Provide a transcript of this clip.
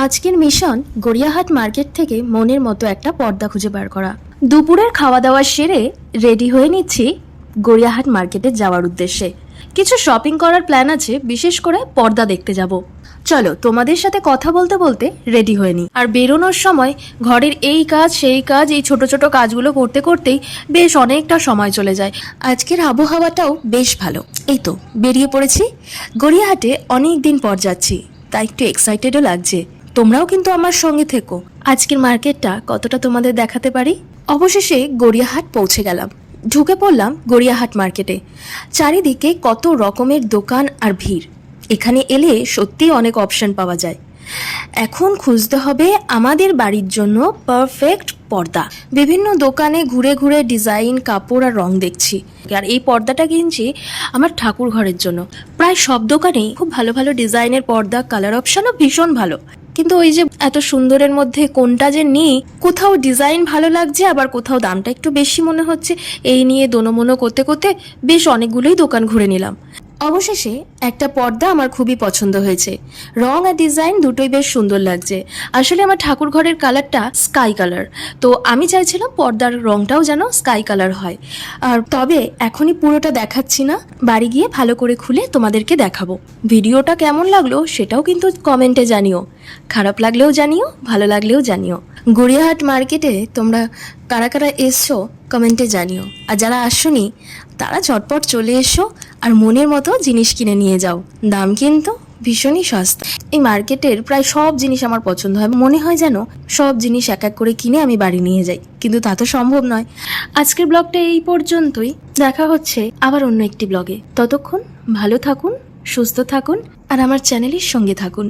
আজকের mission Gariahat market থেকে মনের মতো একটা পর্দা খুঁজে বার করা। দুপুরের খাওয়া দাওয়া সেরে রেডি হয়ে নিচ্ছি গড়িয়াহাট মার্কেটে যাওয়ার উদ্দেশ্যে। কিছু শপিং করার প্ল্যান আছে, বিশেষ করে পর্দা দেখতে যাব। চলো তোমাদের সাথে কথা বলতে বলতে রেডি হয়ে নিই। আর বেরোনোর সময় ঘরের এই কাজ সেই কাজ, এই ছোট ছোট কাজগুলো করতে করতেই বেশ অনেকটা সময় চলে যায়। আজকের আবহাওয়াটাও বেশ ভালো। এই তো বেরিয়ে পড়েছি। গড়িয়াহাটে অনেক দিন পর যাচ্ছি, তাই একটু এক্সাইটেডও লাগছে। তোমরাও কিন্তু আমার সঙ্গে থেকো। আজকের মার্কেটটা কতটা তোমাদের দেখাতে পারি। অবশেষে গড়িয়াহাট পৌঁছে গেলাম। ঢুকে পড়লাম গড়িয়াহাট মার্কেটে। চারিদিকে কত রকমের দোকান আর ভিড়। এখানে এলে সত্যিই অনেক অপশন পাওয়া যায়। এখন খুঁজতে হবে আমাদের বাড়ির জন্য পারফেক্ট পর্দা। বিভিন্ন দোকানে ঘুরে ঘুরে ডিজাইন, কাপড় আর রং দেখছি। আর এই পর্দাটা কিনছি আমার ঠাকুর ঘরের জন্য। প্রায় সব দোকানেই খুব ভালো ভালো ডিজাইনের পর্দা, কালার অপশনও ভীষণ ভালো। কিন্তু ওই যে এত সুন্দরের মধ্যে কোনটা যে নিই, কোথাও ডিজাইন ভালো লাগছে আবার কোথাও দামটা একটু বেশি মনে হচ্ছে। এই নিয়ে দোনোমনো করতে করতে বেশ অনেকগুলোই দোকান ঘুরে নিলাম। অবশেষে একটা পর্দা আমার খুবই পছন্দ হয়েছে। রং আর ডিজাইন দুটোই বেশ সুন্দর লাগছে। আসলে আমার ঠাকুর ঘরের কালারটা স্কাই কালার, তো আমি চাইছিলাম পর্দার রংটাও যেন স্কাই কালার হয়। আর তবে এখনই পুরোটা দেখাচ্ছি না, বাড়ি গিয়ে ভালো করে খুলে তোমাদেরকে দেখাবো। ভিডিওটা কেমন লাগলো সেটাও কিন্তু কমেন্টে জানিও। খারাপ লাগলেও জানিও, ভালো লাগলেও জানিও। গড়িয়াহাট মার্কেটে তোমরা কারা কারা এসছো কমেন্টে জানিও। আর যারা আসোনি তারা ঝটপট চলে এসো আর মনের মতো জিনিস কিনে নিয়ে যাও। দাম কিন্তু ভীষণই সস্তা। এই মার্কেটের প্রায় সব জিনিস আমার পছন্দ হয়। মনে হয় যেন সব জিনিস এক এক করে কিনে আমি বাড়ি নিয়ে যাই, কিন্তু তা তো সম্ভব নয়। আজকের ব্লগটা এই পর্যন্তই। দেখা হচ্ছে আবার অন্য একটি ব্লগে। ততক্ষণ ভালো থাকুন, সুস্থ থাকুন আর আমার চ্যানেলের সঙ্গে থাকুন।